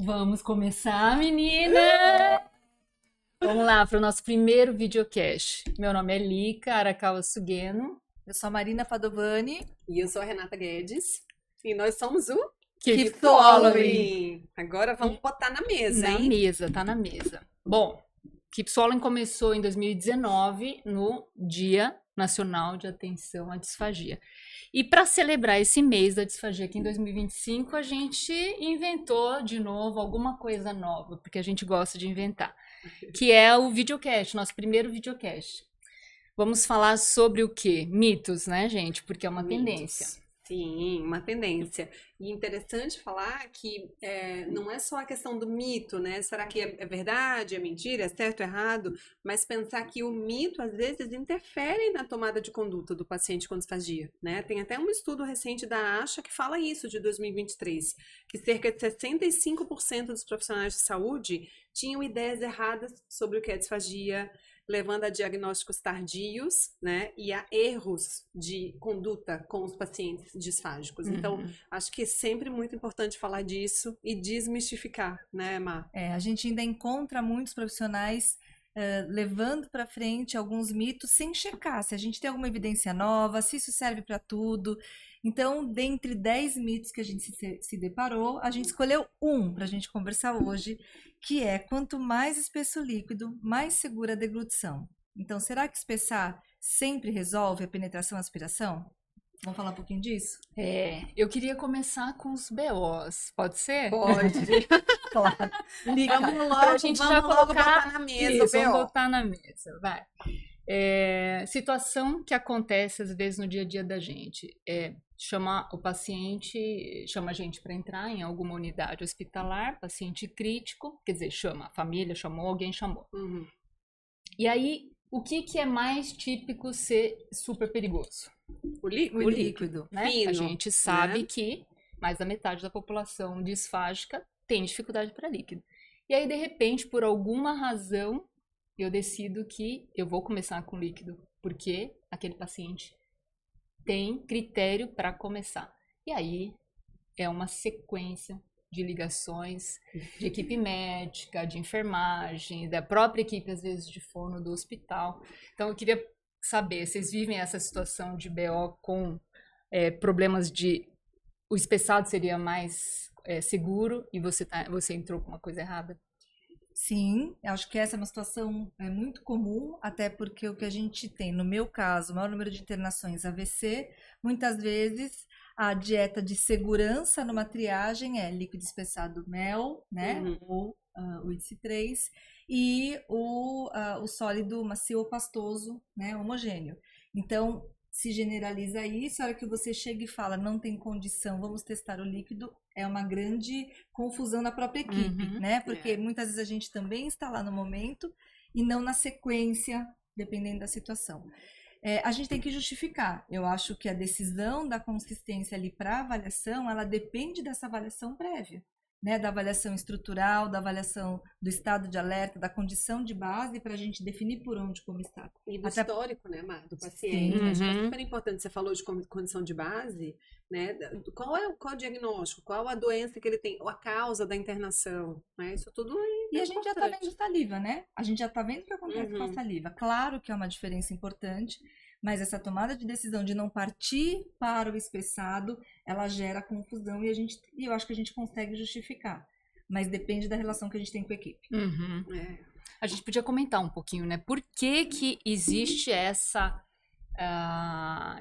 Vamos começar, menina! Vamos lá para o nosso primeiro videocast. Meu nome é Lica Arakawa Sugeno. Eu sou a Marina Padovani. E eu sou a Renata Guedes. E nós somos o Keep Swallowing. Agora vamos botar na mesa, hein? Tá na mesa. Bom, Keep Swallowing começou em 2019, no Dia Nacional de Atenção à Disfagia. E para celebrar esse mês da disfagia aqui em 2025, a gente inventou de novo alguma coisa nova, porque a gente gosta de inventar, que é o videocast, nosso primeiro videocast. Vamos falar sobre o quê? Mitos, né, gente? Porque é uma tendência. Sim, uma tendência. E interessante falar que não é só a questão do mito, né? Será que é verdade, é mentira, é certo, é errado? Mas pensar que o mito, às vezes, interfere na tomada de conduta do paciente com disfagia, né? Tem até um estudo recente da ASHA que fala isso, de 2023, que cerca de 65% dos profissionais de saúde tinham ideias erradas sobre o que é disfagia, levando a diagnósticos tardios, né, e a erros de conduta com os pacientes disfágicos. Então, acho que é sempre muito importante falar disso e desmistificar, né, Mar? A gente ainda encontra muitos profissionais levando para frente alguns mitos sem checar se a gente tem alguma evidência nova, se isso serve para tudo. Então, dentre 10 mitos que a gente se deparou, a gente escolheu um para a gente conversar hoje, que é: quanto mais espesso o líquido, mais segura a deglutição. Então, será que espessar sempre resolve a penetração e aspiração? Vamos falar um pouquinho disso? Eu queria começar com os BOs, pode ser? Pode. Claro. Lica. Vamos logo botar na mesa, vamos botar na mesa, vai. Situação que acontece às vezes no dia a dia da gente. Chama o paciente, chama a gente para entrar em alguma unidade hospitalar, paciente crítico, quer dizer, chama a família, chamou, alguém chamou. E aí, o que é mais típico ser super perigoso? O líquido, né? fino, a gente sabe, né, que mais da metade da população disfágica tem dificuldade para líquido. E aí, de repente, por alguma razão, eu decido que eu vou começar com líquido, porque aquele paciente tem critério para começar. E aí é uma sequência de ligações de equipe médica, de enfermagem, da própria equipe, às vezes, de fono do hospital. Então, eu queria saber, vocês vivem essa situação de BO com problemas de... O espessado seria mais seguro e você entrou com uma coisa errada? Sim, acho que essa é uma situação muito comum, até porque o que a gente tem, no meu caso, o maior número de internações AVC, muitas vezes a dieta de segurança numa triagem é líquido espessado mel, né, ou o IC3, e o sólido macio ou pastoso, né, homogêneo. Então, se generaliza isso, a hora que você chega e fala, não tem condição, vamos testar o líquido, é uma grande confusão na própria equipe, né? Porque muitas vezes a gente também está lá no momento e não na sequência, dependendo da situação. A gente tem que justificar. Eu acho que a decisão da consistência ali para avaliação, ela depende dessa avaliação prévia, né? Da avaliação estrutural, da avaliação do estado de alerta, da condição de base, para a gente definir por onde começar. E do histórico, né, Mar, do paciente. Acho que é super importante. Você falou de condição de base, né? Qual é o diagnóstico? Qual a doença que ele tem? Ou a causa da internação? Né? Isso tudo E a gente já está vendo saliva, né? A gente já está vendo o que acontece com a saliva. Claro que é uma diferença importante, mas essa tomada de decisão de não partir para o espessado, ela gera confusão e eu acho que a gente consegue justificar. Mas depende da relação que a gente tem com a equipe. A gente podia comentar um pouquinho, né? Por que existe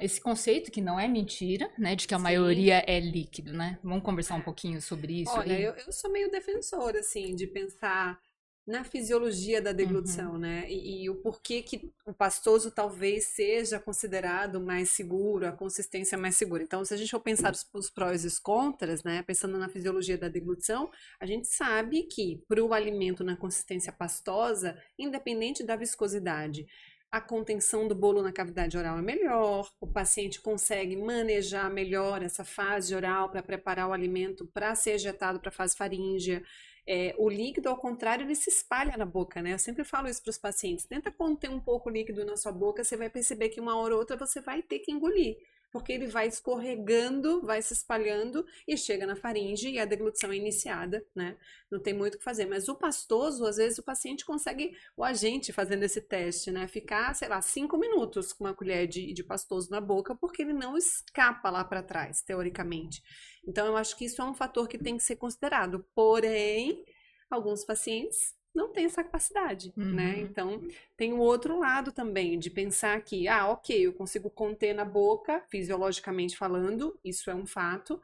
esse conceito, que não é mentira, né? De que a maioria é líquido, né? Vamos conversar um pouquinho sobre isso? Olha, eu sou meio defensora, assim, de pensar na fisiologia da deglutição, né? E o porquê que o pastoso talvez seja considerado mais seguro, a consistência mais segura. Então, se a gente for pensar os prós e os contras, né? Pensando na fisiologia da deglutição, a gente sabe que para o alimento na consistência pastosa, independente da viscosidade, a contenção do bolo na cavidade oral é melhor, o paciente consegue manejar melhor essa fase oral para preparar o alimento para ser ejetado para a fase faríngea. O líquido, ao contrário, ele se espalha na boca, né? Eu sempre falo isso para os pacientes. Tenta conter um pouco o líquido na sua boca, você vai perceber que uma hora ou outra você vai ter que engolir. porque ele vai escorregando, vai se espalhando e chega na faringe e a deglutição é iniciada, né? Não tem muito o que fazer. Mas o pastoso, às vezes o paciente consegue, o agente fazendo esse teste, né? Ficar, sei lá, 5 minutos com uma colher de pastoso na boca, porque ele não escapa lá para trás, teoricamente. Então, eu acho que isso é um fator que tem que ser considerado. Porém, alguns pacientes não têm essa capacidade, né? Então, tem o outro lado também, de pensar que, ok, eu consigo conter na boca, fisiologicamente falando, isso é um fato,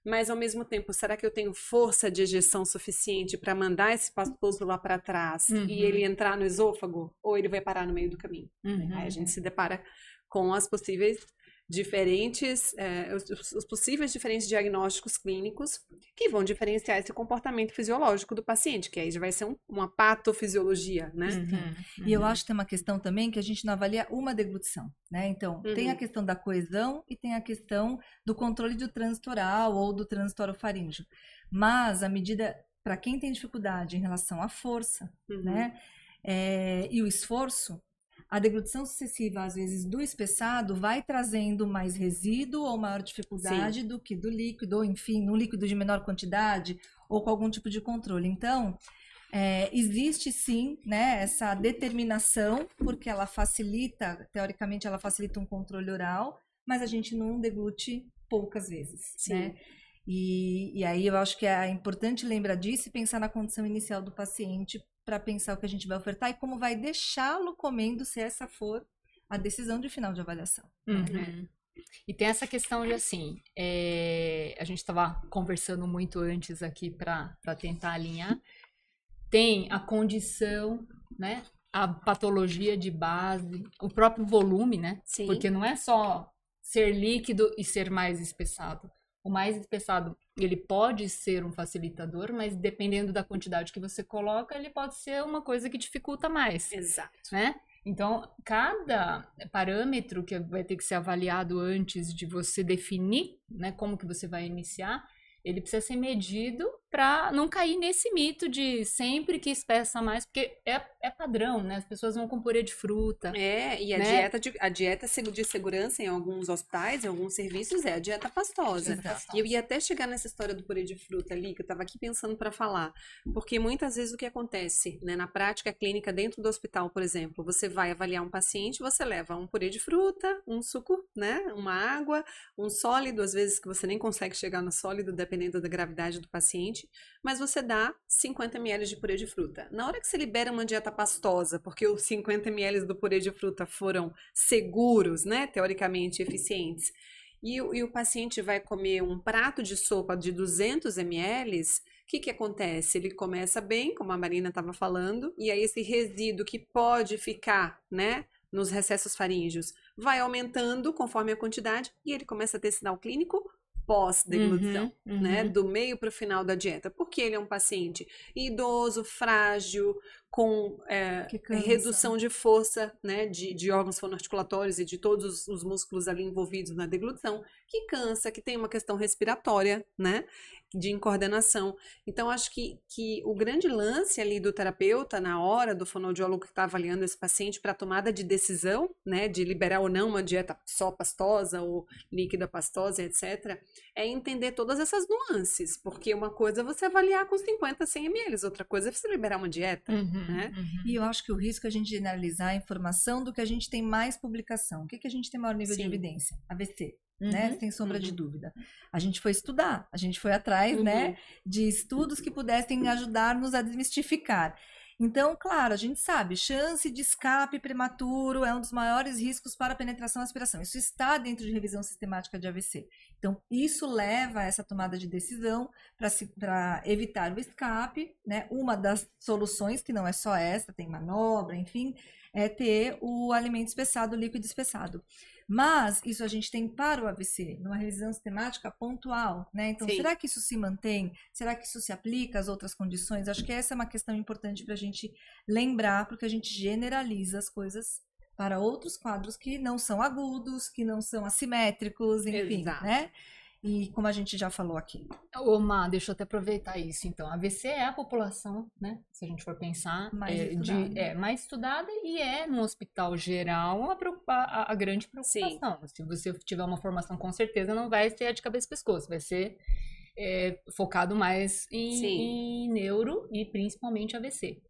mas ao mesmo tempo, será que eu tenho força de ejeção suficiente para mandar esse pastoso lá para trás e ele entrar no esôfago? Ou ele vai parar no meio do caminho? Aí a gente se depara com as possíveis diferentes, os possíveis diferentes diagnósticos clínicos que vão diferenciar esse comportamento fisiológico do paciente, que aí já vai ser uma patofisiologia, né? E eu acho que tem uma questão também que a gente não avalia uma deglutição, né? Então, tem a questão da coesão e tem a questão do controle do trânsito oral ou do trânsito orofaríngeo. Mas, à medida, para quem tem dificuldade em relação à força, né? E o esforço, a deglutição sucessiva, às vezes, do espessado vai trazendo mais resíduo ou maior dificuldade do que do líquido, ou enfim, no líquido de menor quantidade ou com algum tipo de controle. Então, existe sim, né, essa determinação, porque ela facilita, teoricamente, ela facilita um controle oral, mas a gente não deglute poucas vezes, né? E aí eu acho que é importante lembrar disso e pensar na condição inicial do paciente para pensar o que a gente vai ofertar e como vai deixá-lo comendo, se essa for a decisão de final de avaliação. E tem essa questão de, assim, a gente estava conversando muito antes aqui para tentar alinhar, tem a condição, né, a patologia de base, o próprio volume, né, porque não é só ser líquido e ser mais espessado. O mais espessado, ele pode ser um facilitador, mas dependendo da quantidade que você coloca, ele pode ser uma coisa que dificulta mais. Exato. Né? Então, cada parâmetro que vai ter que ser avaliado antes de você definir, né, como que você vai iniciar, ele precisa ser medido para não cair nesse mito de sempre que espessa mais, porque é padrão, né? As pessoas vão com purê de fruta. E a, né? a dieta de segurança em alguns hospitais, em alguns serviços, é a dieta pastosa. E eu ia até chegar nessa história do purê de fruta ali, que eu estava aqui pensando para falar. Porque muitas vezes o que acontece, né, na prática clínica dentro do hospital, por exemplo, você vai avaliar um paciente, você leva um purê de fruta, um suco, né, uma água, um sólido, às vezes que você nem consegue chegar no sólido, dependendo da gravidade do paciente, mas você dá 50 ml de purê de fruta. Na hora que você libera uma dieta pastosa, porque os 50 ml do purê de fruta foram seguros, né, teoricamente eficientes, e o paciente vai comer um prato de sopa de 200 ml, o que acontece? Ele começa bem, como a Marina estava falando, e aí esse resíduo que pode ficar, né, nos recessos faríngeos, vai aumentando conforme a quantidade, e ele começa a ter sinal clínico pós-deglutição, né, do meio para o final da dieta, porque ele é um paciente idoso, frágil, com redução de força, né, de órgãos fonoarticulatórios e de todos os músculos ali envolvidos na deglutição, que cansa, que tem uma questão respiratória, né, de incoordenação. Então, acho que o grande lance ali do terapeuta, na hora do fonoaudiólogo que está avaliando esse paciente para tomada de decisão, né, de liberar ou não uma dieta só pastosa ou líquida pastosa, etc., é entender todas essas nuances, porque uma coisa é você avaliar com 50, 100 ml, outra coisa é você liberar uma dieta, né? E eu acho que o risco é a gente generalizar a informação do que a gente tem mais publicação. O que a gente tem maior nível de evidência? AVC. Né? Sem sombra de dúvida. A gente foi estudar, a gente foi atrás, né, de estudos que pudessem ajudar-nos a desmistificar. Então, claro, a gente sabe, chance de escape prematuro é um dos maiores riscos para a penetração e aspiração. Isso está dentro de revisão sistemática de AVC. Então, isso leva a essa tomada de decisão para evitar o escape, né? Uma das soluções, que não é só essa, tem manobra, enfim, é ter o alimento espessado, o líquido espessado. Mas isso a gente tem para o AVC, numa revisão sistemática pontual, né? Então, será que isso se mantém? Será que isso se aplica às outras condições? Acho que essa é uma questão importante para a gente lembrar, porque a gente generaliza as coisas para outros quadros que não são agudos, que não são assimétricos, enfim, né? e como a gente já falou aqui. Ô, Má, deixa eu até aproveitar isso. Então, a AVC é a população, né? Se a gente for pensar, mais estudada e é no hospital geral a grande preocupação. Se você tiver uma formação, com certeza não vai ser a de cabeça e pescoço, vai ser focado mais em neuro e principalmente AVC.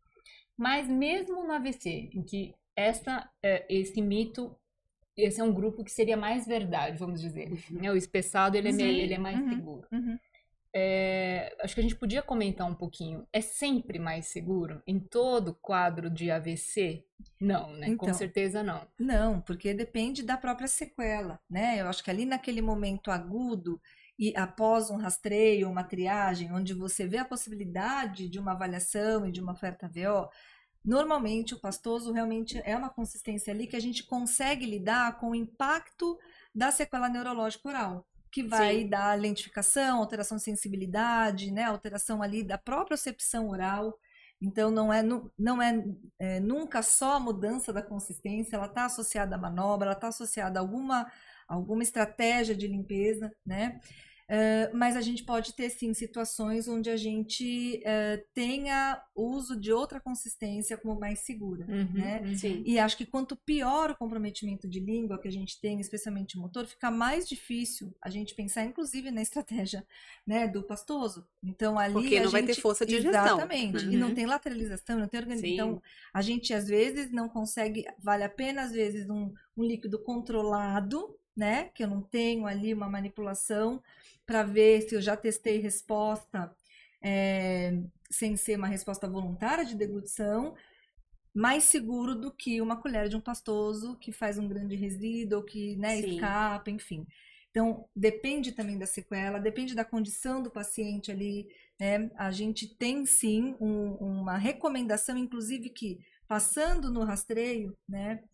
Mas mesmo no AVC, em que esse mito, esse é um grupo que seria mais verdade, vamos dizer. Né? O espessado, ele é mais seguro. Acho que a gente podia comentar um pouquinho. É sempre mais seguro em todo quadro de AVC? Não, né? Então, com certeza não. Não, porque depende da própria sequela, né? Eu acho que ali naquele momento agudo e após um rastreio, uma triagem, onde você vê a possibilidade de uma avaliação e de uma oferta VO, normalmente o pastoso realmente é uma consistência ali que a gente consegue lidar com o impacto da sequela neurológica oral, que vai dar lentificação, alteração de sensibilidade, né, alteração ali da própria percepção oral. Então não é nunca só a mudança da consistência, ela está associada à manobra, ela está associada a alguma estratégia de limpeza, né? Mas a gente pode ter sim situações onde a gente tenha uso de outra consistência como mais segura, né? E acho que quanto pior o comprometimento de língua que a gente tem, especialmente motor, fica mais difícil a gente pensar, inclusive, na estratégia, né, do pastoso. Então ali porque não vai ter força de gestão. Exatamente. E não tem lateralização, não tem organização. Então a gente às vezes não consegue, vale a pena às vezes um líquido controlado, né, que eu não tenho ali uma manipulação para ver se eu já testei resposta sem ser uma resposta voluntária de deglutição, mais seguro do que uma colher de um pastoso que faz um grande resíduo, que, né, escapa, enfim. Então, depende também da sequela, depende da condição do paciente ali, né? A gente tem sim uma recomendação, inclusive que passando no rastreio, né,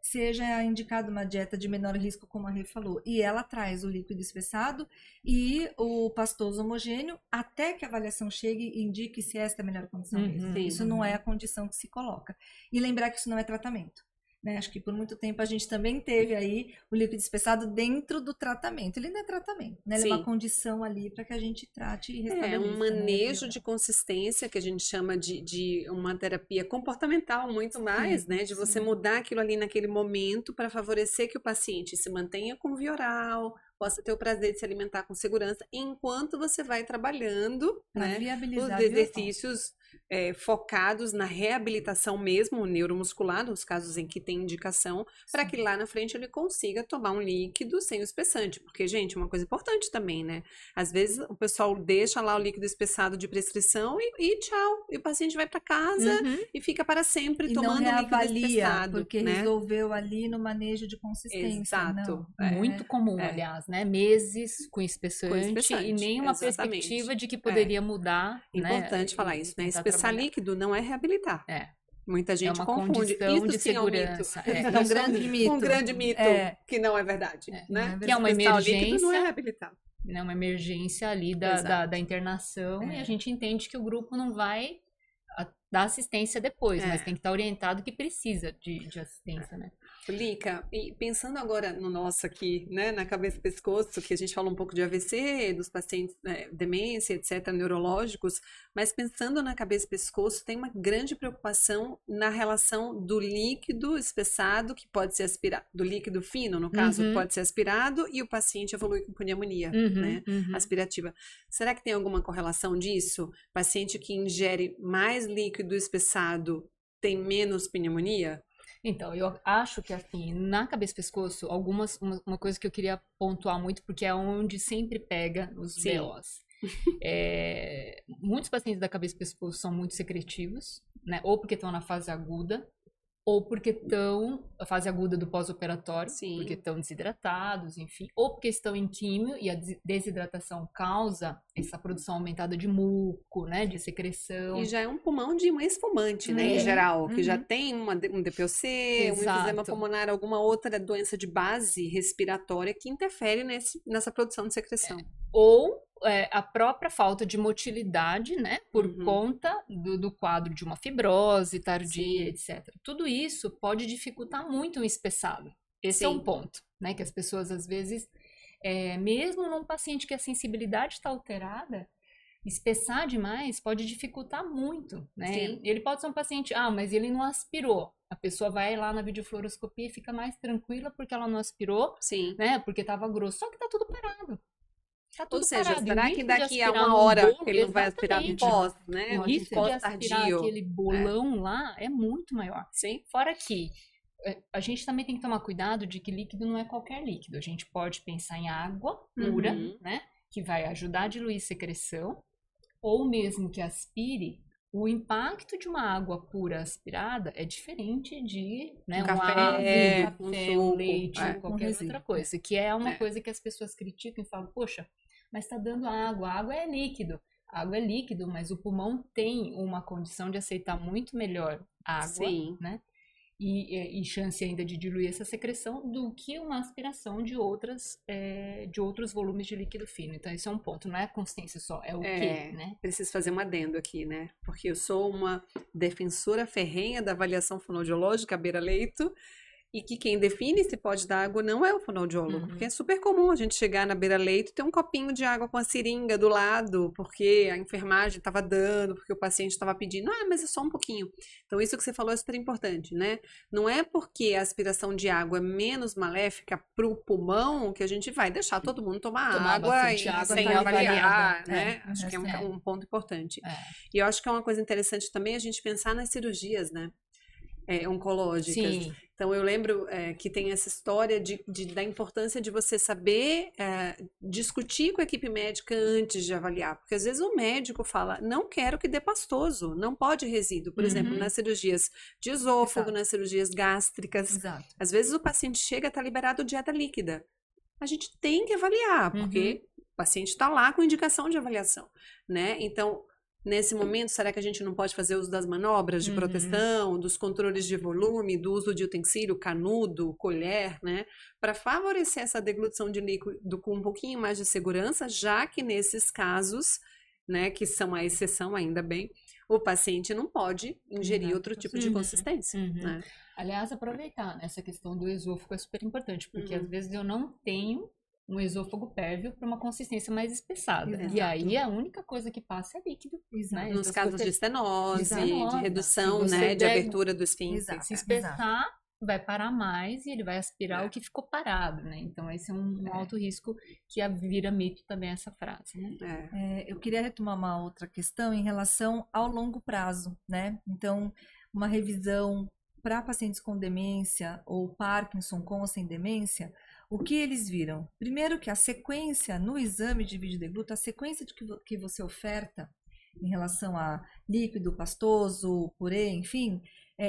seja indicada uma dieta de menor risco, como a Rê falou, e ela traz o líquido espessado e o pastoso homogêneo até que a avaliação chegue e indique se esta é a melhor condição mesmo. Isso não é a condição que se coloca. E lembrar que isso não é tratamento. Né? Acho que por muito tempo a gente também teve aí o líquido espessado dentro do tratamento. Ele não é tratamento, né? Ele é uma condição ali para que a gente trate e restabeleça. É um manejo de consistência que a gente chama de uma terapia comportamental muito mais, né? De você mudar aquilo ali naquele momento para favorecer que o paciente se mantenha com via oral, possa ter o prazer de se alimentar com segurança, enquanto você vai trabalhando, né, os exercícios focados na reabilitação mesmo, neuromuscular, nos casos em que tem indicação, para que lá na frente ele consiga tomar um líquido sem o espessante. Porque, gente, uma coisa importante também, né? Às vezes o pessoal deixa lá o líquido espessado de prescrição e tchau. E o paciente vai para casa e fica para sempre tomando o líquido espessado. Porque resolveu ali no manejo de consistência. Exato. Muito comum, aliás, né? Meses com espessante e nenhuma perspectiva de que poderia mudar. Importante falar isso, né? Espessar líquido não não é reabilitar. Muita gente uma confunde. Condição isso de segurança. É um grande mito. Um grande mito que não é verdade. Né? Que é uma emergência. Não é reabilitar. Né? Uma emergência ali da internação e a gente entende que o grupo não vai dar assistência depois, mas tem que estar orientado que precisa de assistência, né? Lica, e pensando agora no nosso aqui, né, na cabeça e pescoço, que a gente fala um pouco de AVC, dos pacientes, demência, etc., neurológicos, mas pensando na cabeça e pescoço, tem uma grande preocupação na relação do líquido espessado, que pode ser aspirado, do líquido fino, no caso, que pode ser aspirado, e o paciente evolui com pneumonia, né, aspirativa. Será que tem alguma correlação disso? Paciente que ingere mais líquido espessado tem menos pneumonia? Então, eu acho que, assim, na cabeça e pescoço, uma coisa que eu queria pontuar muito, porque é onde sempre pega os BOs. Muitos pacientes da cabeça e pescoço são muito secretivos, né? Ou porque estão na fase aguda, ou porque estão na fase aguda do pós-operatório, porque estão desidratados, enfim, ou porque estão em químio e a desidratação causa essa produção aumentada de muco, né, de secreção. E já é um pulmão de um ex-fumante, né, em geral, que já tem um DPOC, um enfisema pulmonar, alguma outra doença de base respiratória que interfere nessa produção de secreção. Ou a própria falta de motilidade, né, por conta do quadro de uma fibrose tardia, etc. Tudo isso pode dificultar muito o espessado. Esse é um ponto, né, que as pessoas às vezes mesmo num paciente que a sensibilidade está alterada, espessar demais pode dificultar muito, né? Sim. Ele pode ser um paciente, mas ele não aspirou. A pessoa vai lá na videofluoroscopia e fica mais tranquila porque ela não aspirou, Sim. né? Porque estava grosso. Só que tá tudo parado. Tá tudo Ou seja, parado. será E o que risco de daqui a aspirar uma num hora bolo, ele não vai aspirar exatamente. pós, né? O Um risco de pós aspirar tardio. aquele bolão lá é muito maior. Sim. Fora que a gente também tem que tomar cuidado de que líquido não é qualquer líquido. A gente pode pensar em água pura, Uhum. né? Que vai ajudar a diluir secreção, ou mesmo que aspire. O impacto de uma água pura aspirada é diferente de, né, Um um café, café, um um suco, leite, é. ou qualquer resíduo, outra coisa. Que é uma É. coisa que as pessoas criticam e falam, poxa, mas tá dando água. A água é líquido. A água é líquido, mas o pulmão tem uma condição de aceitar muito melhor a água, Sim. né? E chance ainda de diluir essa secreção do que uma aspiração de outros volumes de líquido fino. Então, esse é um ponto. Não é a consistência só, é o quê, né? Preciso fazer um adendo aqui, né? Porque eu sou uma defensora ferrenha da avaliação fonoaudiológica à beira-leito e que quem define se pode dar água não é o fonoaudiólogo, Uhum. porque é super comum a gente chegar na beira-leito e ter um copinho de água com a seringa do lado, porque a enfermagem estava dando, porque o paciente estava pedindo, mas é só um pouquinho. Então, isso que você falou é super importante, né? Não é porque a aspiração de água é menos maléfica para o pulmão que a gente vai deixar todo mundo tomar água bastante e água sem tá avaliar, avaliada. né? É, Acho que é é. um ponto importante. É. E eu acho que é uma coisa interessante também a gente pensar nas cirurgias, né? Oncológicas. Sim. Então, eu lembro que tem essa história da importância de você saber discutir com a equipe médica antes de avaliar. Porque, às vezes, o médico fala, não quero que dê pastoso, não pode resíduo. Por exemplo, nas cirurgias de esôfago, Exato. nas cirurgias gástricas. Exato. Às vezes, o paciente chega a estar liberado dieta líquida. A gente tem que avaliar, porque o paciente está lá com indicação de avaliação, né? Então, nesse momento, será que a gente não pode fazer uso das manobras de proteção, dos controles de volume, do uso de utensílio, canudo, colher, né? Para favorecer essa deglutição de líquido com um pouquinho mais de segurança, já que nesses casos, né, que são a exceção ainda bem, o paciente não pode ingerir outro tipo de consistência, né? Aliás, aproveitar essa questão do esôfago é super importante, porque às vezes eu não tenho um esôfago pérvio para uma consistência mais espessada. Exato. E aí a única coisa que passa é líquido. Exato. Né? Nos Então, casos de estenose, Estenose, de redução, se você né, de der- abertura do esfíncter. Exato. Se espessar, vai parar mais e ele vai aspirar É. o que ficou parado, né? Então esse é um alto risco que vira mito também essa frase, né? Eu queria retomar uma outra questão em relação ao longo prazo, né? Então, uma revisão para pacientes com demência ou Parkinson com ou sem demência, o que eles viram? Primeiro que a sequência no exame de vídeo degluto, a sequência que você oferta em relação a líquido, pastoso, purê, enfim,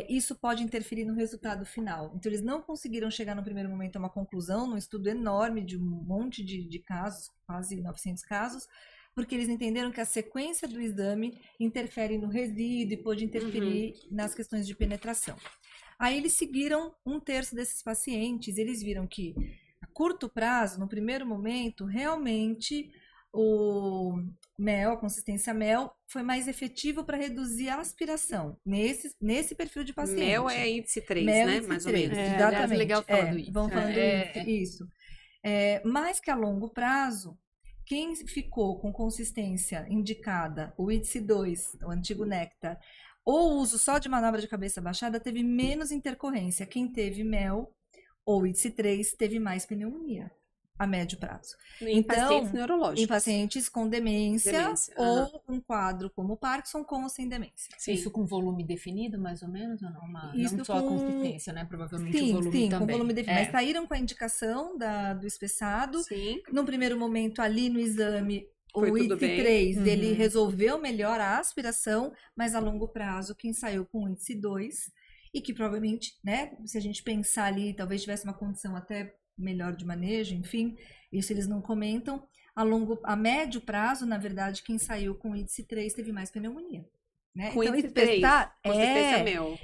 isso pode interferir no resultado final. Então, eles não conseguiram chegar no primeiro momento a uma conclusão, num estudo enorme de um monte de casos, quase 900 casos, porque eles entenderam que a sequência do exame interfere no resíduo e pode interferir nas questões de penetração. Aí eles seguiram 1/3 desses pacientes, eles viram que a curto prazo, no primeiro momento, realmente o mel, a consistência mel, foi mais efetivo para reduzir a aspiração nesse perfil de paciente. Mel é índice 3, Mel né? índice Mais ou 3, menos. Aliás, exatamente. legal falar do índice. Vamos falando do isso. Mais que a longo prazo, quem ficou com consistência indicada, o índice 2, o antigo néctar, ou uso só de manobra de cabeça baixada, teve menos intercorrência. Quem teve mel ou índice 3 teve mais pneumonia a médio prazo. Em pacientes neurológicos. Em pacientes com demência ou um quadro como Parkinson com ou sem demência. Sim. Isso com volume definido, mais ou menos, ou não? Isso não só a consistência, né? Provavelmente sim, o volume sim, também. com volume definido. Mas saíram com a indicação do espessado. Sim. Num primeiro momento, ali no exame, Foi o tudo índice bem. 3, ele resolveu melhor a aspiração, mas a longo prazo, quem saiu com o índice 2, e que provavelmente, né, se a gente pensar ali, talvez tivesse uma condição até melhor de manejo, enfim, isso eles não comentam. A médio prazo, na verdade, quem saiu com índice 3 teve mais pneumonia. Né? Com então, índice 3, espessar consistência mel.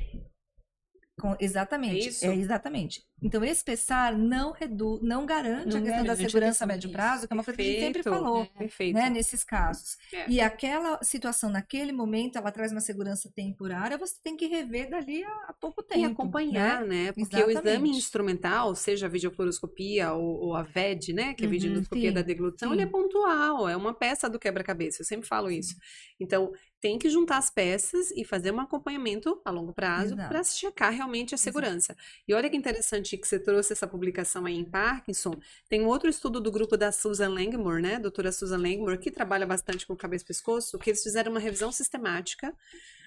Exatamente, É isso? exatamente. Então, espessar não garante a Não questão da garante a segurança a questão médio disso. prazo, que é uma coisa que a gente sempre Perfeito. falou, Perfeito. né, nesses casos. É. E aquela situação, naquele momento, ela traz uma segurança temporária, você tem que rever dali a pouco tempo. E acompanhar, né? Porque o exame Exatamente. instrumental, seja a videofluoroscopia ou a VED, né? Que é a videoendoscopia sim, da deglutição, sim. ele é pontual, é uma peça do quebra-cabeça. Eu sempre falo isso. Então, tem que juntar as peças e fazer um acompanhamento a longo prazo Exato. para checar realmente a segurança. E olha que interessante que você trouxe essa publicação aí em Parkinson. Tem um outro estudo do grupo da Susan Langmore, né? Doutora Susan Langmore, que trabalha bastante com cabeça e pescoço, que eles fizeram uma revisão sistemática.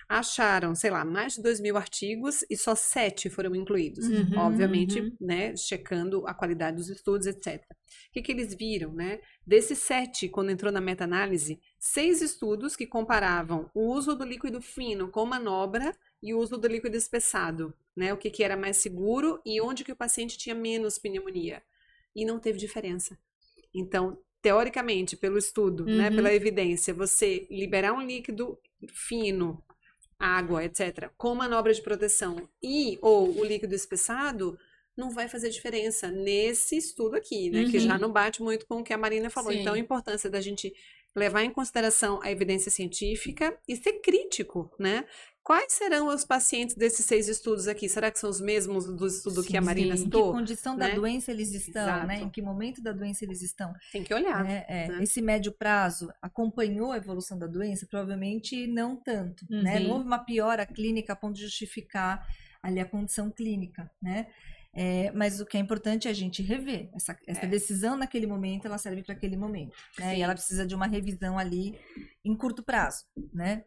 Acharam, sei lá, mais de 2.000 artigos e só 7 foram incluídos. Uhum, Obviamente, uhum. né, checando a qualidade dos estudos, etc. O que eles viram, né? Desses 7, quando entrou na meta-análise, 6 estudos que comparavam o uso do líquido fino com manobra e o uso do líquido espessado, né? O que era mais seguro e onde que o paciente tinha menos pneumonia. E não teve diferença. Então, teoricamente, pelo estudo, né, pela evidência, você liberar um líquido fino, água, etc., com manobra de proteção ou o líquido espessado, não vai fazer diferença nesse estudo aqui, né? Que já não bate muito com o que a Marina falou. Sim. Então, a importância da gente levar em consideração a evidência científica e ser crítico, né? Quais serão os pacientes desses 6 estudos aqui? Será que são os mesmos do estudo que a Marina sim. Em que citou? condição né? da doença eles estão, né? Exato. Em que momento da doença eles estão. Tem que olhar. né? né? Esse médio prazo acompanhou a evolução da doença? Provavelmente não tanto, né? Não houve uma piora clínica a ponto de justificar ali a condição clínica, né? Mas o que é importante é a gente rever. Essa decisão naquele momento, ela serve para aquele momento, né? Sim. E ela precisa de uma revisão ali em curto prazo, né?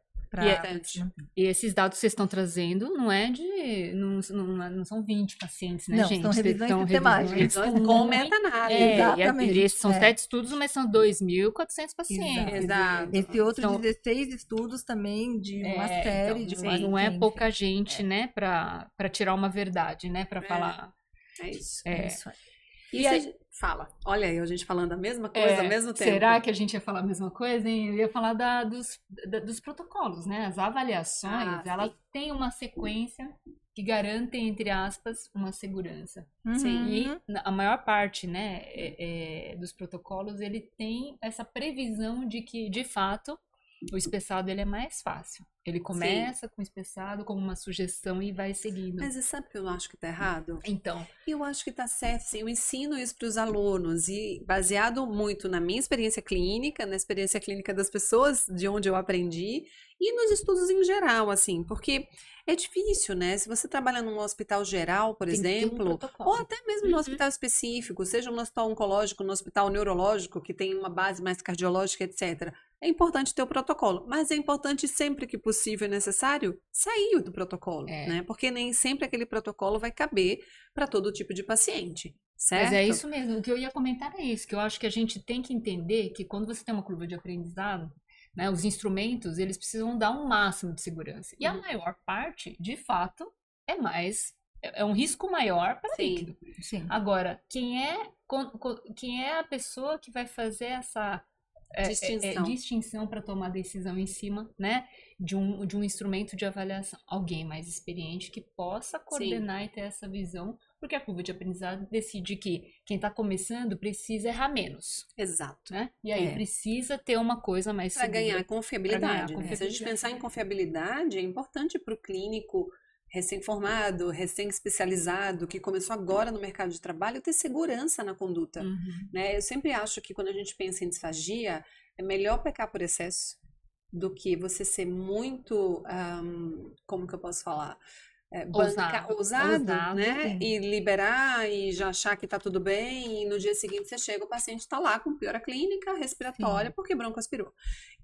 E esses dados que vocês estão trazendo não é de. Não são 20 pacientes, né, Não, gente? são revisões São sistemáticas. Revisões com meta-análise. Exatamente. E esses são 7 estudos, mas são 2.400 pacientes. Exato. Esse outro São- 16 estudos também de uma série de sim. Não é enfim. pouca gente, né, para tirar uma verdade, né, para falar. É isso. É isso aí. E aí- fala. Olha aí, a gente falando a mesma coisa ao mesmo tempo. Será que a gente ia falar a mesma coisa? Hein? Eu ia falar dos protocolos, né? As avaliações, elas têm uma sequência que garantem, entre aspas, uma segurança. Sim. E a maior parte, né, dos protocolos, ele tem essa previsão de que, de fato, o espessado ele é mais fácil. Ele começa com o espessado como uma sugestão e vai seguindo. Mas você sabe que eu acho que tá errado? Então, Eu acho que tá certo, sim. Eu ensino isso para os alunos e baseado muito na minha experiência clínica, na experiência clínica das pessoas de onde eu aprendi e nos estudos em geral, assim, porque é difícil, né? Se você trabalha num hospital geral, por tem que ter um exemplo, protocolo. ou até mesmo no hospital específico, seja no hospital oncológico, no hospital neurológico, que tem uma base mais cardiológica, etc. É importante ter o protocolo, mas é importante sempre que possível e necessário sair do protocolo, né? Porque nem sempre aquele protocolo vai caber para todo tipo de paciente, certo? Mas é isso mesmo. O que eu ia comentar é isso, que eu acho que a gente tem que entender que quando você tem uma curva de aprendizado, né, os instrumentos, eles precisam dar um máximo de segurança. E a maior parte, de fato, é um risco maior para líquido. Sim. Agora, quem é a pessoa que vai fazer essa distinção para tomar decisão em cima, né, de um instrumento de avaliação? Alguém mais experiente que possa coordenar e ter essa visão, porque a curva de aprendizado decide que quem está começando precisa errar menos. Exato. Né? E aí precisa ter uma coisa mais Para segura. ganhar confiabilidade, ganhar né? Se a gente pensar em confiabilidade, é importante para o clínico recém-formado, recém-especializado, que começou agora no mercado de trabalho, ter segurança na conduta. Né? Eu sempre acho que quando a gente pensa em disfagia, é melhor pecar por excesso do que você ser muito, como que eu posso falar? Ousado, né? Sim. E liberar e já achar que tá tudo bem, e no dia seguinte você chega, o paciente está lá com piora clínica respiratória porque broncoaspirou.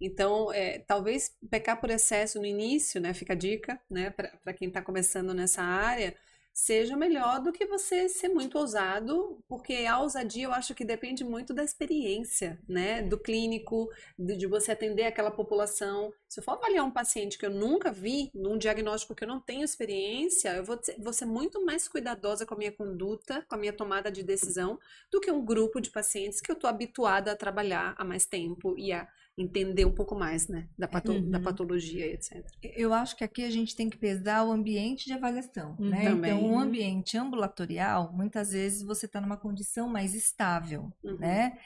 Então, talvez pecar por excesso no início, né? Fica a dica, né? Para quem está começando nessa área, seja melhor do que você ser muito ousado, porque a ousadia eu acho que depende muito da experiência, né? Do clínico, de você atender aquela população. Se eu for avaliar um paciente que eu nunca vi, num diagnóstico que eu não tenho experiência, eu vou ser muito mais cuidadosa com a minha conduta, com a minha tomada de decisão, do que um grupo de pacientes que eu estou habituada a trabalhar há mais tempo e a entender um pouco mais, né, da patologia, etc. Eu acho que aqui a gente tem que pesar o ambiente de avaliação, né? Também. Então, um ambiente ambulatorial, muitas vezes você está numa condição mais estável, né?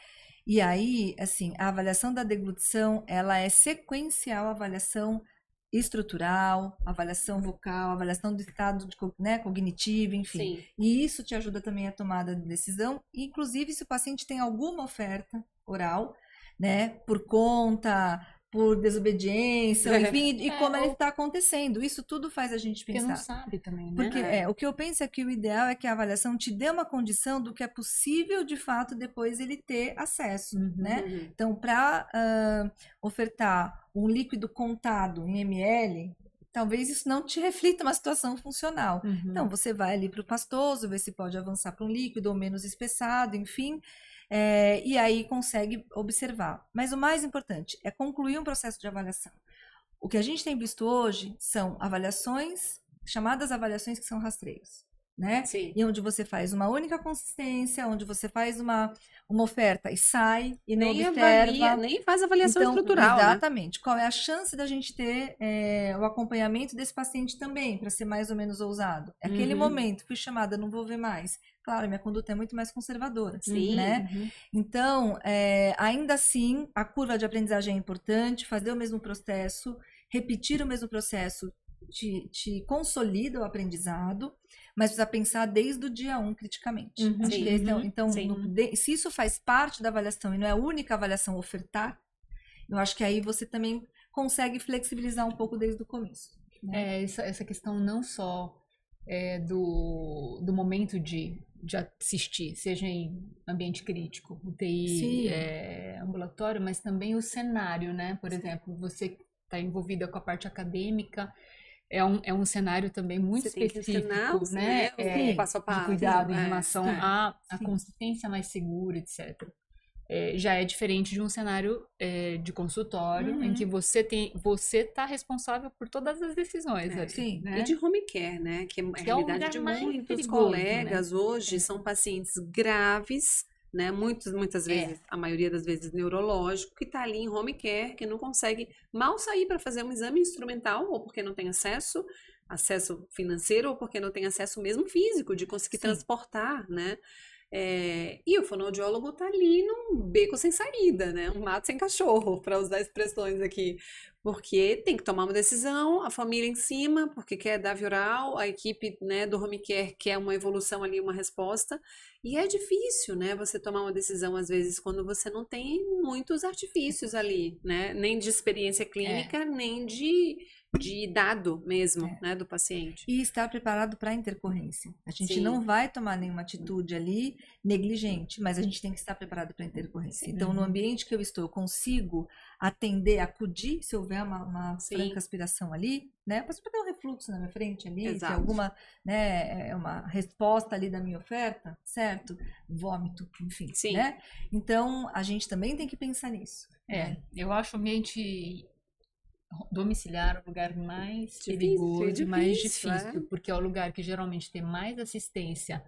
E aí, assim, a avaliação da deglutição, ela é sequencial à avaliação estrutural, avaliação vocal, avaliação do estado né, cognitivo, enfim. Sim. E isso te ajuda também a tomada de decisão, inclusive se o paciente tem alguma oferta oral, né, por conta, por desobediência, enfim, e como ela está acontecendo. Isso tudo faz a gente Porque pensar. não sabe também, né? Porque o que eu penso é que o ideal é que a avaliação te dê uma condição do que é possível, de fato, depois ele ter acesso, né? Então, para ofertar um líquido contado em ml, talvez isso não te reflita uma situação funcional. Então, você vai ali para o pastoso, ver se pode avançar para um líquido ou menos espessado, enfim, e aí consegue observar. Mas o mais importante é concluir um processo de avaliação. O que a gente tem visto hoje são avaliações, chamadas avaliações que são rastreios, né? Sim. E onde você faz uma única consistência, onde você faz uma oferta e sai, e não Nem observa. avalia, nem faz avaliação Então, estrutural, exatamente. Qual é a chance da gente ter o acompanhamento desse paciente também, para ser mais ou menos ousado? É aquele momento, fui chamada, não vou ver mais. Claro, minha conduta é muito mais conservadora, Sim. né? Então, ainda assim, a curva de aprendizagem é importante, fazer o mesmo processo, repetir o mesmo processo te consolida o aprendizado, mas precisa pensar desde o dia 1 criticamente. Acho que então, se isso faz parte da avaliação e não é a única avaliação ofertar, eu acho que aí você também consegue flexibilizar um pouco desde o começo. Né? Essa questão não só do momento de assistir, seja em ambiente crítico, UTI, ambulatório, mas também o cenário, né? Por exemplo, você está envolvida com a parte acadêmica, é um cenário também muito específico, né? Passo a passo, de cuidado em relação à consistência mais segura, etc. Já é diferente de um cenário de consultório, em que você está responsável por todas as decisões. Sim. Né? E de home care, né? Que é a realidade de muitos perigoso, colegas, né? Hoje são pacientes graves, né? Muitas vezes, a maioria das vezes neurológico, que está ali em home care, que não consegue mal sair para fazer um exame instrumental, ou porque não tem acesso financeiro, ou porque não tem acesso mesmo físico, de conseguir transportar, né? E o fonoaudiólogo tá ali num beco sem saída, né? Um mato sem cachorro, para usar expressões aqui. Porque tem que tomar uma decisão, a família em cima, porque quer dar via oral, a equipe, né, do home care quer uma evolução ali, uma resposta. E é difícil, né, você tomar uma decisão, às vezes, quando você não tem muitos artifícios ali, né? Nem de experiência clínica, nem de dado mesmo, né, do paciente. E estar preparado para a intercorrência. A gente não vai tomar nenhuma atitude ali negligente, mas a gente tem que estar preparado para a intercorrência. Então, no ambiente que eu estou, eu consigo atender, acudir, se houver uma franca aspiração ali, né? Posso ter um refluxo na minha frente ali, se alguma, né, uma resposta ali da minha oferta, certo? Vômito, enfim, né? Então, a gente também tem que pensar nisso. Eu acho o ambiente domiciliar o lugar mais perigoso, mais difícil, porque é o lugar que geralmente tem mais assistência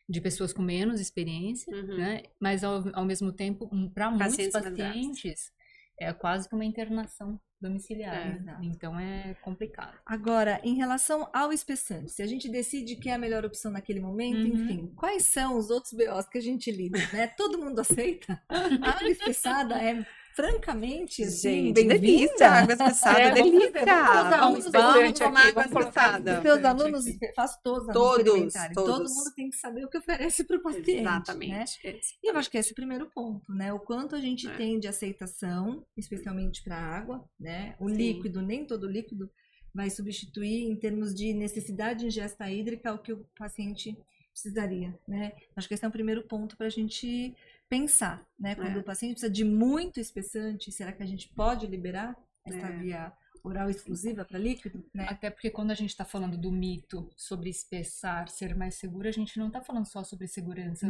de pessoas com menos experiência, né? Mas ao mesmo tempo, para muitos pacientes, é quase que uma internação domiciliar. Então é complicado. Agora, em relação ao espessante, se a gente decide que é a melhor opção naquele momento, enfim, quais são os outros BOs que a gente lida, né? Todo mundo aceita? A água espessada é francamente, assim, delícia, água espessada, delícia. Vamos tomar água espessada. Seus alunos, faço todos os alunos experimentarem. Todo mundo tem que saber o que oferece para o paciente. Exatamente. Né? E eu acho que esse é o primeiro ponto, né? O quanto a gente tem de aceitação, especialmente para a água, né? O líquido, nem todo líquido vai substituir em termos de necessidade de ingesta hídrica o que o paciente precisaria, né? Acho que esse é o primeiro ponto para a gente pensar, né? Quando o paciente precisa de muito espessante, será que a gente pode liberar essa via oral exclusiva para líquido? Né? Até porque quando a gente está falando do mito sobre espessar, ser mais seguro, a gente não está falando só sobre segurança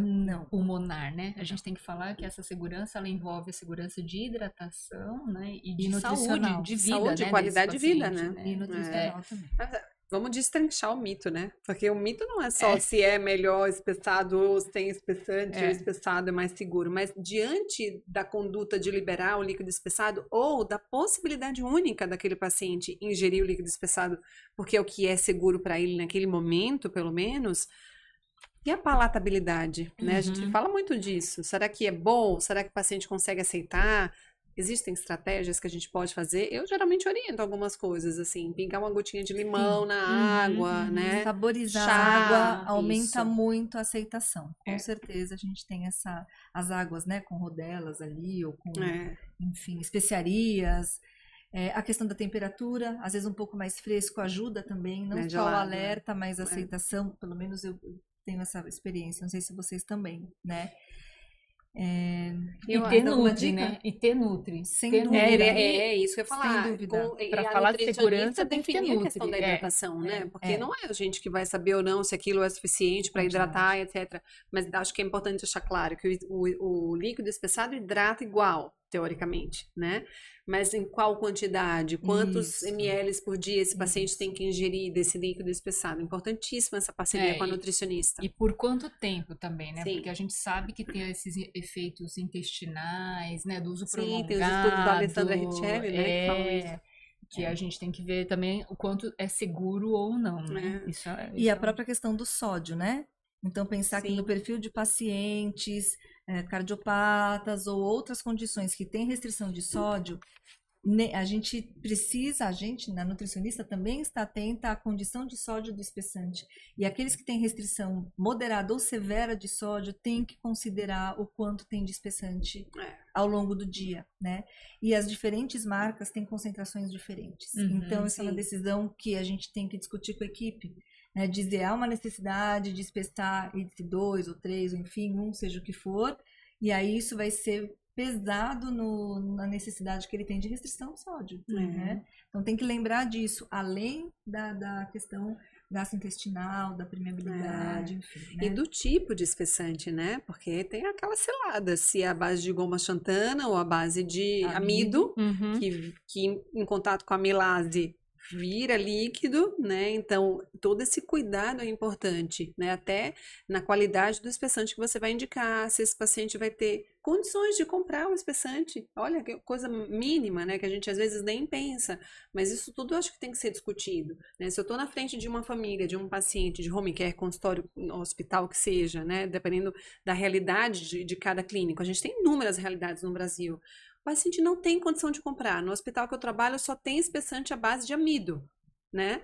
pulmonar, né? A gente tem que falar que essa segurança, ela envolve a segurança de hidratação, né? E de saúde, de vida, saúde, né? Qualidade de vida, né? E nutricional também. Vamos destrinchar o mito, né? Porque o mito não é só se é melhor espessado ou sem espessante, ou espessado é mais seguro, mas diante da conduta de liberar o líquido espessado ou da possibilidade única daquele paciente ingerir o líquido espessado, porque é o que é seguro para ele naquele momento, pelo menos. E a palatabilidade, né? A gente fala muito disso. Será que é bom? Será que o paciente consegue aceitar? Existem estratégias que a gente pode fazer. Eu geralmente oriento algumas coisas, assim, pingar uma gotinha de limão na água, né? Saborizar Chá, a água aumenta isso. muito a aceitação. Com certeza a gente tem as águas, né, com rodelas ali, ou com, enfim, especiarias. A questão da temperatura, às vezes um pouco mais fresco ajuda também, não só o alerta, mas a aceitação, pelo menos eu tenho essa experiência, não sei se vocês também, né? E ter nutri, né? E ter nutri. Sem ter dúvida. nutri. É isso que eu ia falar. Sem dúvida. Para falar de segurança, tem que ter definir a questão nutri. da hidratação, né? Porque não é a gente que vai saber ou não se aquilo é suficiente para hidratar, etc. Mas acho que é importante deixar claro que o líquido espessado hidrata igual, teoricamente, né? Mas em qual quantidade? Quantos ml por dia esse paciente tem que ingerir desse líquido espessado? Importantíssima essa parceria com a nutricionista. E por quanto tempo também, né? Sim. Porque a gente sabe que tem esses efeitos intestinais, né? Do uso prolongado. Tem os estudos da Alessandra Richelli, né? Que falam isso. Que a gente tem que ver também o quanto é seguro ou não, né? E a própria questão do sódio, né? Então, pensar que no perfil de pacientes cardiopatas ou outras condições que têm restrição de sódio, a gente, na nutricionista também está atenta à condição de sódio do espessante. E aqueles que têm restrição moderada ou severa de sódio têm que considerar o quanto tem de espessante ao longo do dia, né? E as diferentes marcas têm concentrações diferentes. Então, essa é uma decisão que a gente tem que discutir com a equipe. Dizer, há uma necessidade de espessar entre 2 ou 3, ou enfim, seja o que for, e aí isso vai ser pesado na necessidade que ele tem de restrição de sódio. Né? Então tem que lembrar disso, além da questão gastrointestinal, da permeabilidade, enfim. Né? E do tipo de espessante, né? Porque tem aquela cilada, se é a base de goma xantana ou a base de amido, que em contato com a amilase vira líquido, né? Então, todo esse cuidado é importante, né? Até na qualidade do espessante que você vai indicar, se esse paciente vai ter condições de comprar um espessante. Olha, que coisa mínima, né? Que a gente às vezes nem pensa, mas isso tudo eu acho que tem que ser discutido, né? Se eu estou na frente de uma família, de um paciente de home care, consultório, hospital, que seja, né? Dependendo da realidade de cada clínico. A gente tem inúmeras realidades no Brasil. O paciente não tem condição de comprar. No hospital que eu trabalho só tem espessante à base de amido, né?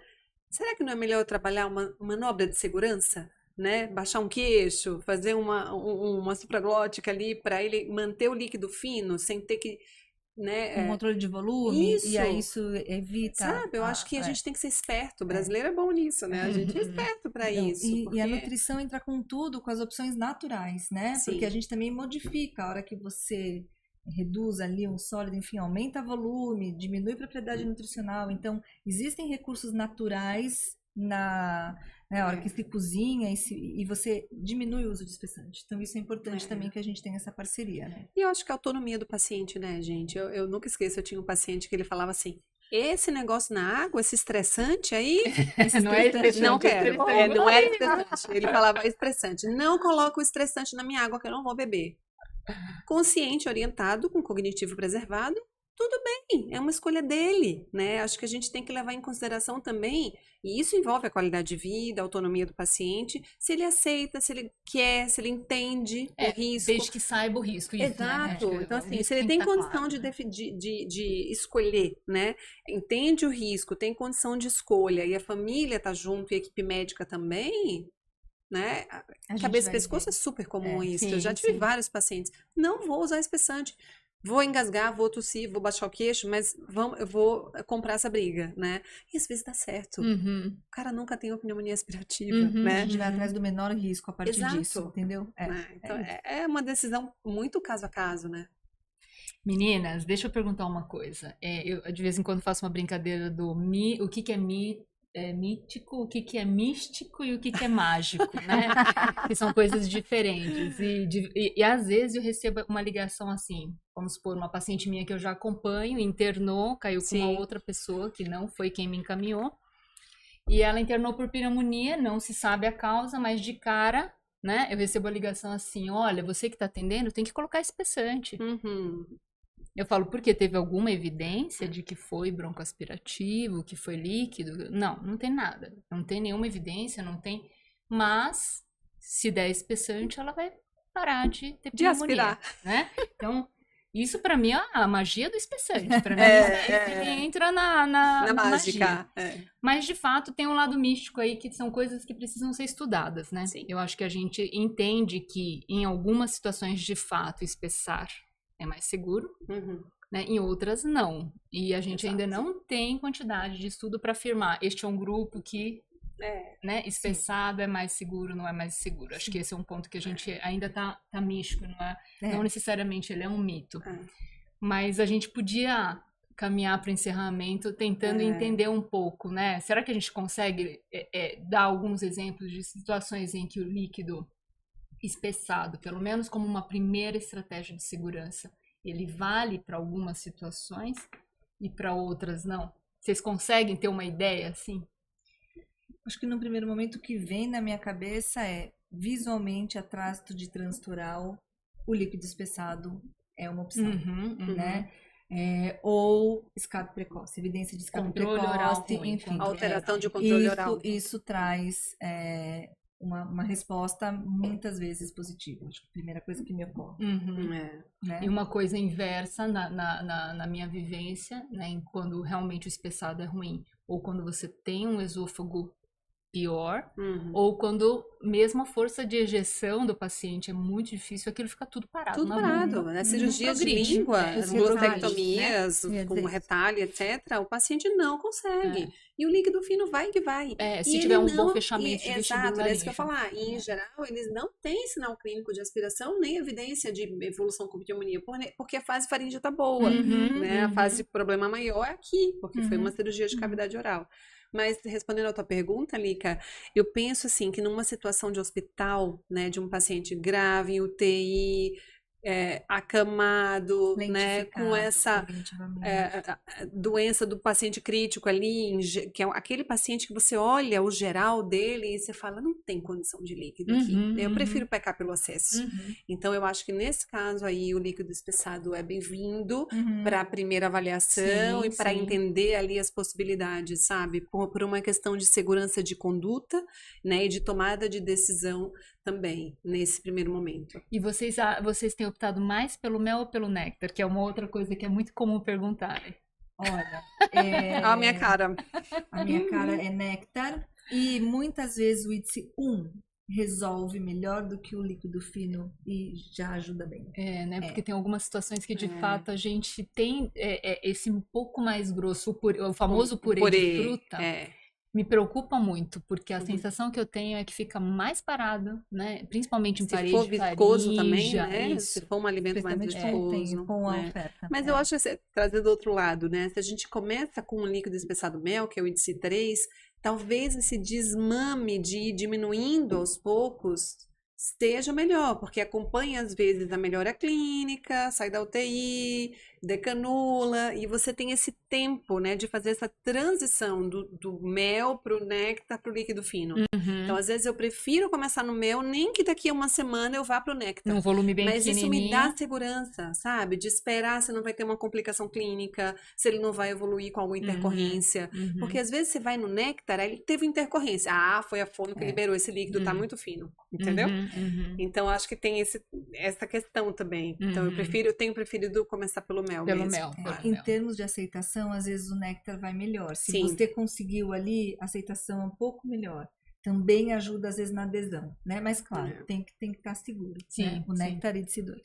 Será que não é melhor eu trabalhar uma manobra de segurança, né? Baixar um queixo, fazer uma supraglótica ali para ele manter o líquido fino, sem ter que, né? Um controle de volume, isso. E aí isso evita... Sabe, eu acho que a gente tem que ser esperto. O brasileiro é bom nisso, né? A gente é esperto para isso. E a nutrição entra com tudo, com as opções naturais, né? Sim. Porque a gente também modifica a hora que você reduz ali um sólido, enfim, aumenta volume, diminui propriedade nutricional. Então, existem recursos naturais na hora que se cozinha e você diminui o uso de espessante. Então, isso é importante também que a gente tenha essa parceria, né? E eu acho que a autonomia do paciente, né, gente? Eu nunca esqueço, eu tinha um paciente que ele falava assim, esse negócio na água, esse estressante aí... Não é estressante. Não quero. Não era estressante. Ele falava estressante. Não coloca o estressante na minha água que eu não vou beber. Consciente, orientado, com cognitivo preservado, tudo bem, é uma escolha dele, né? Acho que a gente tem que levar em consideração também, e isso envolve a qualidade de vida, a autonomia do paciente, se ele aceita, se ele quer, se ele entende o risco. Desde que saiba o risco. Isso, exato. Né? Então, assim, se ele tem condição de escolher, né? Entende o risco, tem condição de escolha, e a família tá junto, e a equipe médica também... Né? Cabeça e pescoço é super comum isso. Eu já tive vários pacientes. Não vou usar espessante. Vou engasgar, vou tossir, vou baixar o queixo, mas eu vou comprar essa briga, né? E às vezes dá certo. O cara nunca tem uma pneumonia aspirativa, né? A gente vai atrás do menor risco a partir disso, entendeu? Então, é uma decisão muito caso a caso, né? Meninas, deixa eu perguntar uma coisa. Eu de vez em quando faço uma brincadeira do o que é mítico, o que é místico e o que é mágico, né? Que são coisas diferentes. E às vezes eu recebo uma ligação assim, vamos supor, uma paciente minha que eu já acompanho, internou, caiu com uma outra pessoa que não foi quem me encaminhou. E ela internou por pneumonia, não se sabe a causa, mas de cara, né, eu recebo a ligação assim, olha, você que tá atendendo tem que colocar espessante. Uhum. Eu falo, porque teve alguma evidência de que foi broncoaspirativo, que foi líquido? Não, não tem nada. Não tem nenhuma evidência, não tem. Mas, se der espessante, ela vai parar de ter De pneumonia, aspirar. né? Então, isso pra mim é a magia do espessante. Pra mim, entra na magia. mágica. É. Mas, de fato, tem um lado místico aí, que são coisas que precisam ser estudadas, né? Sim. Eu acho que a gente entende que, em algumas situações, de fato, espessar é mais seguro, Uhum. né? Em outras, não. E a gente ainda Exato. não tem quantidade de estudo para afirmar este é um grupo que, né, espessado é mais seguro, não é mais seguro. Acho que esse é um ponto que a gente ainda tá místico, não necessariamente ele é um mito. Mas a gente podia caminhar para o encerramento tentando entender um pouco, né? Será que a gente consegue dar alguns exemplos de situações em que o líquido espessado, pelo menos como uma primeira estratégia de segurança, ele vale para algumas situações e para outras não? Vocês conseguem ter uma ideia assim? Acho que no primeiro momento o que vem na minha cabeça é, visualmente, atrás de transtoral, o líquido espessado é uma opção, né? Ou escape precoce, evidência de escape Controle precoce, oral ruim, enfim. Alteração de controle oral. Isso traz uma resposta muitas vezes positiva. Acho que a primeira coisa que me ocorre. Né? E uma coisa inversa na minha vivência, né, quando realmente o espessado é ruim, ou quando você tem um esôfago pior, ou quando mesmo a força de ejeção do paciente é muito difícil, aquilo fica tudo parado. Tudo parado, né? Cirurgia de língua, as glosectomias, com retalho, etc. O paciente não consegue. E o líquido fino vai que vai. Se tiver um bom fechamento de vestibular. Exato, é isso que eu ia falar. E, em geral, eles não têm sinal clínico de aspiração, nem evidência de evolução com pneumonia, porque a fase faríngea tá boa, né? A fase de problema maior é aqui, porque foi uma cirurgia de cavidade oral. Mas, respondendo à tua pergunta, Lica, eu penso assim, que numa situação de hospital, né, de um paciente grave, em UTI, acamado, né, com essa doença do paciente crítico ali, que é aquele paciente que você olha o geral dele e você fala, não tem condição de líquido aqui, eu prefiro pecar pelo acesso. Então, eu acho que nesse caso aí, o líquido espessado é bem-vindo para a primeira avaliação e para entender ali as possibilidades, sabe? Por uma questão de segurança de conduta, né, e de tomada de decisão também, nesse primeiro momento. E vocês têm optado mais pelo mel ou pelo néctar? Que é uma outra coisa que é muito comum perguntarem. Olha, a minha cara. A minha cara é néctar. E muitas vezes o IDSI 1 resolve melhor do que o líquido fino e já ajuda bem. Né? Porque tem algumas situações que, de fato, a gente tem esse um pouco mais grosso, o famoso purê de fruta. Me preocupa muito, porque a sensação que eu tenho é que fica mais parado, né? Principalmente em parede de farinha. Se for viscoso também, né? Se for um alimento mais viscoso. Com a oferta. Mas eu acho que, trazer do outro lado, né? Se a gente começa com um líquido espessado mel, que é o IDSI 3, talvez esse desmame de ir diminuindo aos poucos esteja melhor, porque acompanha às vezes a melhora clínica, sai da UTI, decanula, e você tem esse tempo, né, de fazer essa transição do mel para o néctar para o líquido fino. Então, às vezes eu prefiro começar no mel, nem que daqui a uma semana eu vá para o néctar. Num volume bem Mas pequenininho. isso me dá segurança, sabe? De esperar se não vai ter uma complicação clínica, se ele não vai evoluir com alguma intercorrência. Porque às vezes você vai no néctar, aí ele teve intercorrência. Foi a fono que liberou esse líquido, tá muito fino. Entendeu? Então, acho que tem essa questão também. Então, eu tenho preferido começar pelo mel. Pelo mesmo. mel. Em termos de aceitação, às vezes o néctar vai melhor. Se você conseguiu ali, a aceitação é um pouco melhor. Também ajuda, às vezes, na adesão, né? Mas, claro, tem que estar seguro. Né? O néctar IDSI 2.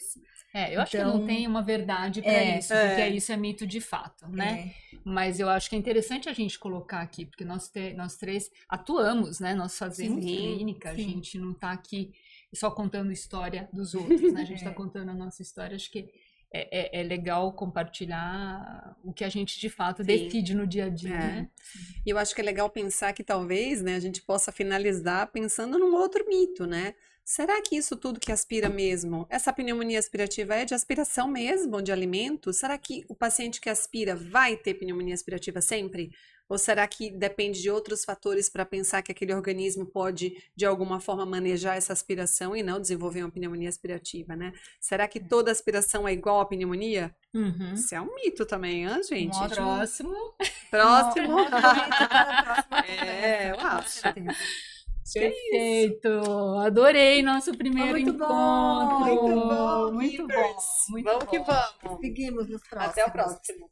Eu acho que não tem uma verdade para isso, porque isso é mito de fato, né? Mas eu acho que é interessante a gente colocar aqui, porque nós três atuamos, né? Nós fazemos clínica, a gente não está aqui só contando história dos outros, né? A gente está contando a nossa história. Acho que é legal compartilhar o que a gente de fato decide no dia a dia, né? E eu acho que é legal pensar que talvez, né, a gente possa finalizar pensando num outro mito, né? Será que isso tudo que aspira mesmo, essa pneumonia aspirativa é de aspiração mesmo, de alimento? Será que o paciente que aspira vai ter pneumonia aspirativa sempre? Ou será que depende de outros fatores para pensar que aquele organismo pode, de alguma forma, manejar essa aspiração e não desenvolver uma pneumonia aspirativa, né? Será que toda aspiração é igual à pneumonia? Uhum. Isso é um mito também, hein, gente? Um próximo. Próximo. É, eu acho. Perfeito! Adorei nosso primeiro Muito encontro. bom, muito bom, Muito bom, Keepers. muito Vamos que bom. vamos. Seguimos nos próximos. Até o próximo.